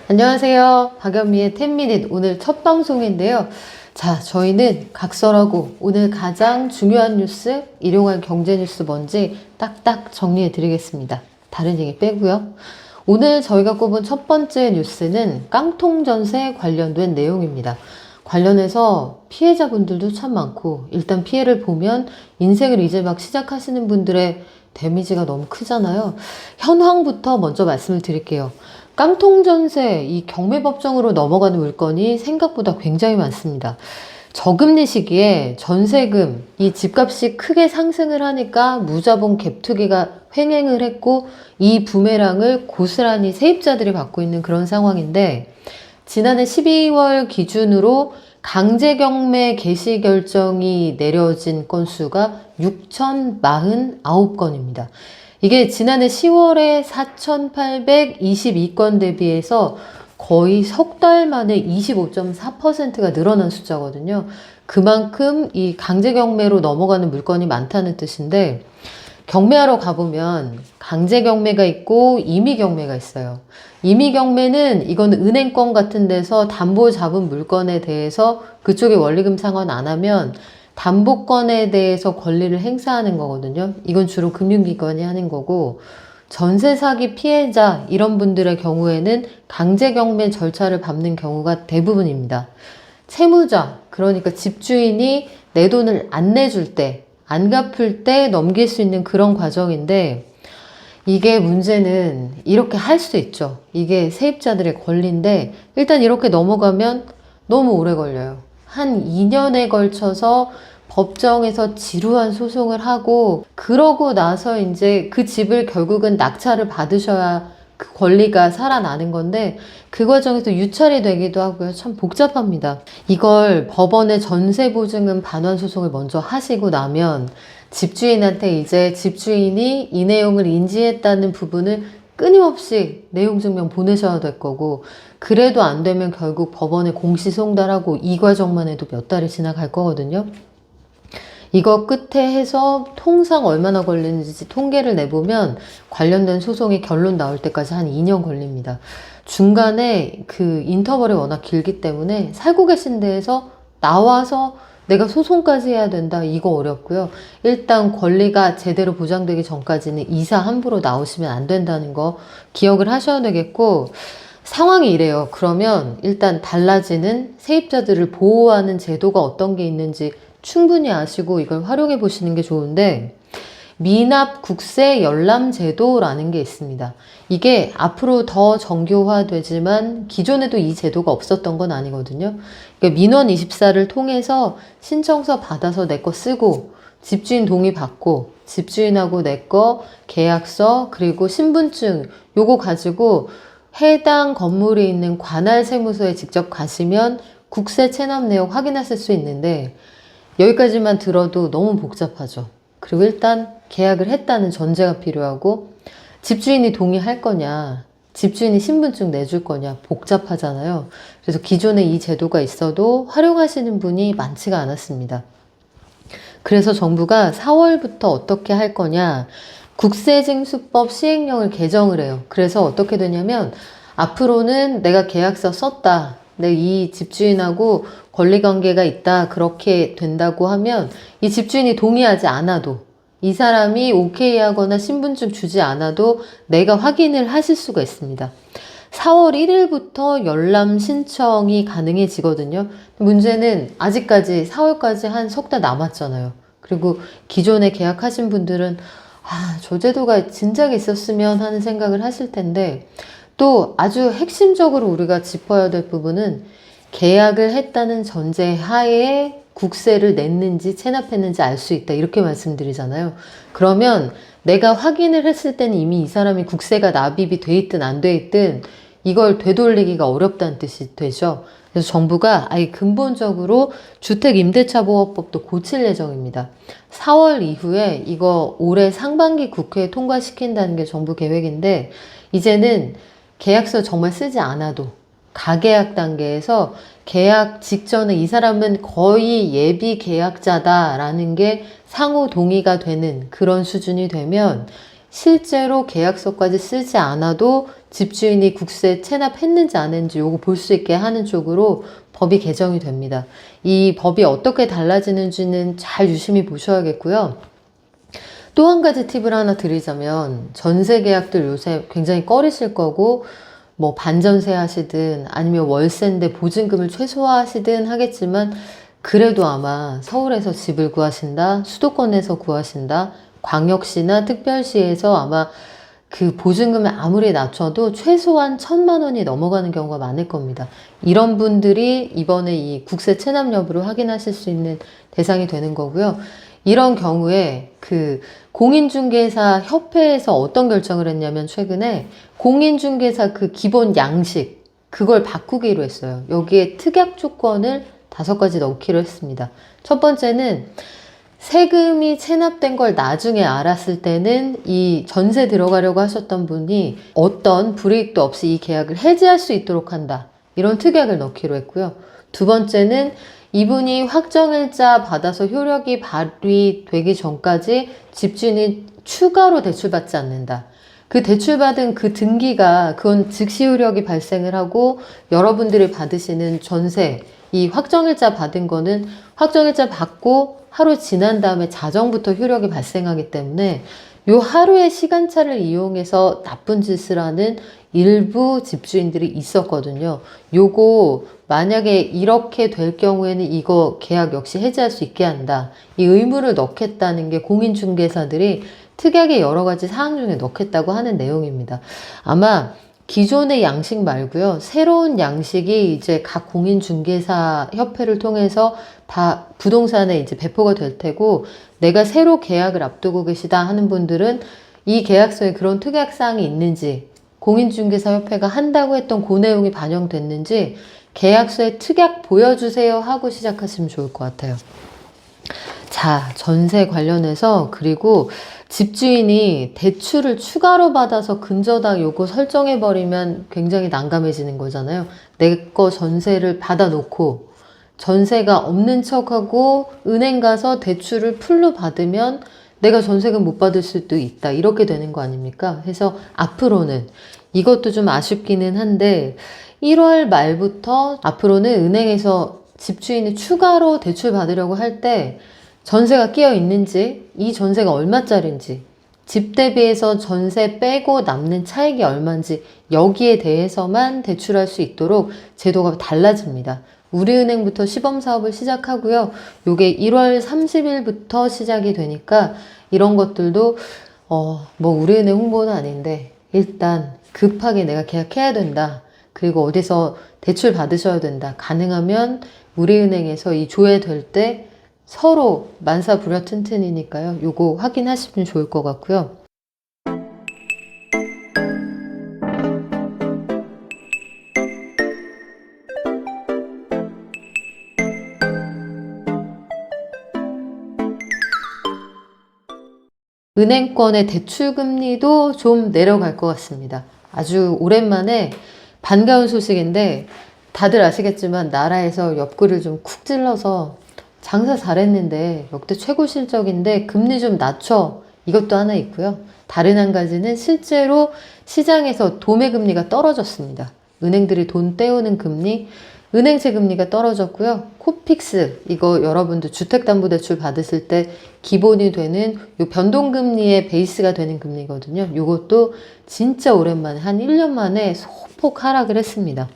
안녕하세요. 박연미의 10미닛 오늘 첫 방송인데요. 자, 저희는 각설하고 오늘 가장 중요한 뉴스, 일용할 경제 뉴스 뭔지 딱딱 정리해 드리겠습니다. 다른 얘기 빼고요. 오늘 저희가 꼽은 첫 번째 뉴스는 깡통 전세 관련된 내용입니다. 관련해서 피해자분들도 참 많고 일단 피해를 보면 인생을 이제 막 시작하시는 분들의 데미지가 너무 크잖아요. 현황부터 먼저 말씀을 드릴게요. 깡통 전세, 이 경매법정으로 넘어가는 물건이 생각보다 굉장히 많습니다. 저금리 시기에 전세금, 이 집값이 크게 상승을 하니까 무자본 갭투기가 횡행을 했고 이 부메랑을 고스란히 세입자들이 받고 있는 그런 상황인데 지난해 12월 기준으로 강제 경매 개시 결정이 내려진 건수가 6,049건입니다. 이게 지난해 10월에 4,822건 대비해서 거의 석 달 만에 25.4%가 늘어난 숫자거든요. 그만큼 이 강제 경매로 넘어가는 물건이 많다는 뜻인데 경매하러 가보면 강제 경매가 있고 임의 경매가 있어요. 임의 경매는 이건 은행권 같은 데서 담보 잡은 물건에 대해서 그쪽에 원리금 상환 안 하면 담보권에 대해서 권리를 행사하는 거거든요. 이건 주로 금융기관이 하는 거고 전세 사기 피해자 이런 분들의 경우에는 강제 경매 절차를 밟는 경우가 대부분입니다. 채무자, 그러니까 집주인이 내 돈을 안 내줄 때, 안 갚을 때 넘길 수 있는 그런 과정인데 이게 문제는 이렇게 할 수 있죠. 이게 세입자들의 권리인데 일단 이렇게 넘어가면 너무 오래 걸려요. 한 2년에 걸쳐서 법정에서 지루한 소송을 하고 그러고 나서 이제 그 집을 결국은 낙찰을 받으셔야 그 권리가 살아나는 건데 그 과정에서 유찰이 되기도 하고요. 참 복잡합니다. 이걸 법원의 전세보증금 반환 소송을 먼저 하시고 나면 집주인한테 이제 집주인이 이 내용을 인지했다는 부분을 끊임없이 내용 증명 보내셔야 될 거고 그래도 안 되면 결국 법원에 공시송달하고 이 과정만 해도 몇 달이 지나갈 거거든요. 이거 끝에 해서 통상 얼마나 걸리는지 통계를 내보면 관련된 소송이 결론 나올 때까지 한 2년 걸립니다. 중간에 그 인터벌이 워낙 길기 때문에 살고 계신 데에서 나와서 내가 소송까지 해야 된다. 이거 어렵고요. 일단 권리가 제대로 보장되기 전까지는 이사 함부로 나오시면 안 된다는 거 기억을 하셔야 되겠고 상황이 이래요. 그러면 일단 달라지는 세입자들을 보호하는 제도가 어떤 게 있는지 충분히 아시고 이걸 활용해 보시는 게 좋은데 미납 국세 열람 제도라는 게 있습니다. 이게 앞으로 더 정교화되지만 기존에도 이 제도가 없었던 건 아니거든요. 그러니까 민원24를 통해서 신청서 받아서 내 거 쓰고 집주인 동의 받고 집주인하고 내 거 계약서 그리고 신분증 요거 가지고 해당 건물에 있는 관할 세무서에 직접 가시면 국세 체납 내역 확인하실 수 있는데 여기까지만 들어도 너무 복잡하죠. 그리고 일단 계약을 했다는 전제가 필요하고 집주인이 동의할 거냐, 집주인이 신분증 내줄 거냐 복잡하잖아요. 그래서 기존에 이 제도가 있어도 활용하시는 분이 많지가 않았습니다. 그래서 정부가 4월부터 어떻게 할 거냐, 국세징수법 시행령을 개정을 해요. 그래서 어떻게 되냐면 앞으로는 내가 계약서 썼다. 내 이 집주인하고 권리관계가 있다. 그렇게 된다고 하면 이 집주인이 동의하지 않아도 이 사람이 오케이 하거나 신분증 주지 않아도 내가 확인을 하실 수가 있습니다. 4월 1일부터 열람 신청이 가능해지거든요. 문제는 아직까지 4월까지 한 석 달 남았잖아요. 그리고 기존에 계약하신 분들은 저 제도가 진작에 있었으면 하는 생각을 하실 텐데 또 아주 핵심적으로 우리가 짚어야 될 부분은 계약을 했다는 전제 하에 국세를 냈는지 체납했는지 알 수 있다. 이렇게 말씀드리잖아요. 그러면 내가 확인을 했을 때는 이미 이 사람이 국세가 납입이 돼 있든 안 돼 있든 이걸 되돌리기가 어렵다는 뜻이 되죠. 그래서 정부가 아예 근본적으로 주택임대차보호법도 고칠 예정입니다. 4월 이후에 이거 올해 상반기 국회에 통과시킨다는 게 정부 계획인데 이제는 계약서 정말 쓰지 않아도 가계약 단계에서 계약 직전에 이 사람은 거의 예비 계약자다라는 게 상호 동의가 되는 그런 수준이 되면 실제로 계약서까지 쓰지 않아도 집주인이 국세 체납했는지 안 했는지 요거 볼 수 있게 하는 쪽으로 법이 개정이 됩니다. 이 법이 어떻게 달라지는지는 잘 유심히 보셔야겠고요. 또 한 가지 팁을 하나 드리자면 전세 계약들 요새 굉장히 꺼리실 거고 뭐 반전세 하시든 아니면 월세인데 보증금을 최소화하시든 하겠지만 그래도 아마 서울에서 집을 구하신다, 수도권에서 구하신다, 광역시나 특별시에서 아마 그 보증금을 아무리 낮춰도 최소한 1,000만 원이 넘어가는 경우가 많을 겁니다. 이런 분들이 이번에 이 국세 체납 여부를 확인하실 수 있는 대상이 되는 거고요. 이런 경우에 그 공인중개사 협회에서 어떤 결정을 했냐면 최근에 공인중개사 그 기본 양식 그걸 바꾸기로 했어요. 여기에 특약 조건을 5가지 넣기로 했습니다. 첫 번째는 세금이 체납된 걸 나중에 알았을 때는 이 전세 들어가려고 하셨던 분이 어떤 불이익도 없이 이 계약을 해지할 수 있도록 한다. 이런 특약을 넣기로 했고요. 두 번째는 이분이 확정일자 받아서 효력이 발휘되기 전까지 집주인이 추가로 대출받지 않는다. 그 대출받은 그 등기가 그건 즉시 효력이 발생을 하고 여러분들이 받으시는 전세 이 확정일자 받은 거는 확정일자 받고 하루 지난 다음에 자정부터 효력이 발생하기 때문에 요 하루의 시간차를 이용해서 나쁜 짓을 하는 일부 집주인들이 있었거든요. 요거 만약에 이렇게 될 경우에는 이거 계약 역시 해지할 수 있게 한다. 이 의무를 넣겠다는 게 공인중개사들이 특약의 여러 가지 사항 중에 넣겠다고 하는 내용입니다. 아마 기존의 양식 말고요. 새로운 양식이 이제 각 공인중개사 협회를 통해서 다 부동산에 이제 배포가 될 테고 내가 새로 계약을 앞두고 계시다 하는 분들은 이 계약서에 그런 특약사항이 있는지 공인중개사 협회가 한다고 했던 그 내용이 반영됐는지 계약서에 특약 보여주세요 하고 시작하시면 좋을 것 같아요. 자, 전세 관련해서 그리고 집주인이 대출을 추가로 받아서 근저당 요거 설정해버리면 굉장히 난감해지는 거잖아요. 내 거 전세를 받아놓고 전세가 없는 척하고 은행 가서 대출을 풀로 받으면 내가 전세금 못 받을 수도 있다. 이렇게 되는 거 아닙니까? 그래서 앞으로는 이것도 좀 아쉽기는 한데 1월 말부터 앞으로는 은행에서 집주인이 추가로 대출 받으려고 할 때 전세가 끼어 있는지, 이 전세가 얼마짜리인지, 집 대비해서 전세 빼고 남는 차익이 얼마인지 여기에 대해서만 대출할 수 있도록 제도가 달라집니다. 우리은행부터 시범사업을 시작하고요. 요게 1월 30일부터 시작이 되니까 이런 것들도 뭐 우리은행 홍보는 아닌데 일단 급하게 내가 계약해야 된다. 그리고 어디서 대출 받으셔야 된다. 가능하면 우리은행에서 이 조회될 때 서로 만사부려 튼튼이니까요. 요거 확인하시면 좋을 것 같고요. 은행권의 대출금리도 좀 내려갈 것 같습니다. 아주 오랜만에 반가운 소식인데 다들 아시겠지만 나라에서 옆구리를 좀 쿡 찔러서 장사 잘했는데 역대 최고 실적인데 금리 좀 낮춰 이것도 하나 있고요. 다른 한 가지는 실제로 시장에서 도매금리가 떨어졌습니다. 은행들이 돈 떼우는 금리, 은행채 금리가 떨어졌고요. 코픽스 이거 여러분들 주택담보대출 받으실 때 기본이 되는 요 변동금리의 베이스가 되는 금리거든요. 요것도 진짜 오랜만에 한 1년 만에 소폭 하락을 했습니다.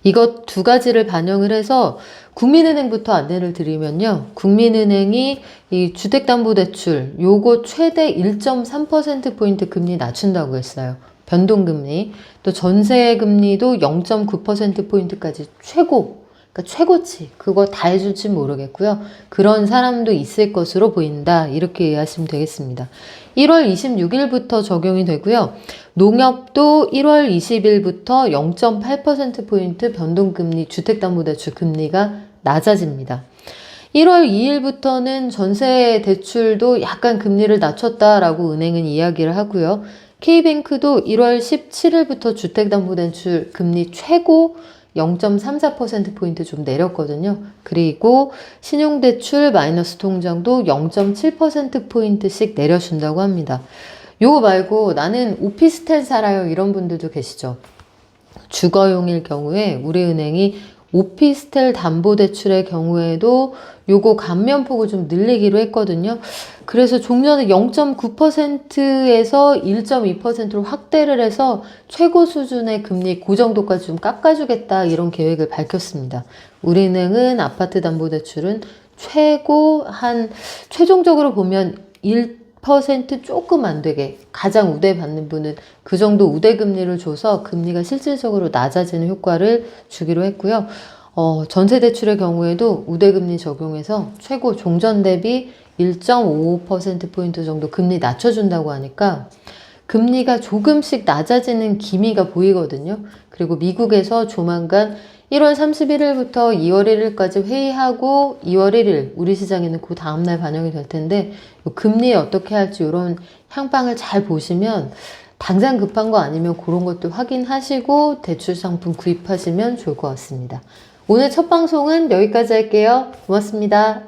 이것 두 가지를 반영을 해서 국민은행부터 안내를 드리면요. 국민은행이 이 주택담보대출 요거 최대 1.3%포인트 금리 낮춘다고 했어요. 변동금리. 또 전세금리도 0.9%포인트까지 최고. 그러니까 최고치. 그거 다 해줄지 모르겠고요. 그런 사람도 있을 것으로 보인다. 이렇게 이해하시면 되겠습니다. 1월 26일부터 적용이 되고요. 농협도 1월 20일부터 0.8%포인트 변동금리 주택담보대출 금리가 낮아집니다. 1월 2일부터는 전세 대출도 약간 금리를 낮췄다라고 은행은 이야기를 하고요. K뱅크도 1월 17일부터 주택담보대출 금리 최고 0.34%포인트 좀 내렸거든요. 그리고 신용대출 마이너스 통장도 0.7%포인트씩 내려준다고 합니다. 요거 말고 나는 오피스텔 살아요 이런 분들도 계시죠. 주거용일 경우에 우리은행이 오피스텔 담보대출의 경우에도 요거 감면폭을 좀 늘리기로 했거든요. 그래서 종전에 0.9%에서 1.2%로 확대를 해서 최고 수준의 금리 그 정도까지 좀 깎아주겠다 이런 계획을 밝혔습니다. 우리은행은 아파트 담보대출은 최종적으로 보면 1% 조금 안 되게 가장 우대 받는 분은 그 정도 우대 금리를 줘서 금리가 실질적으로 낮아지는 효과를 주기로 했고요. 전세 대출의 경우에도 우대 금리 적용해서 최고 종전 대비 1.55%포인트 정도 금리 낮춰준다고 하니까 금리가 조금씩 낮아지는 기미가 보이거든요. 그리고 미국에서 조만간 1월 31일부터 2월 1일까지 회의하고 2월 1일 우리 시장에는 그 다음날 반영이 될 텐데 금리 어떻게 할지 이런 향방을 잘 보시면 당장 급한 거 아니면 그런 것도 확인하시고 대출 상품 구입하시면 좋을 것 같습니다. 오늘 첫 방송은 여기까지 할게요. 고맙습니다.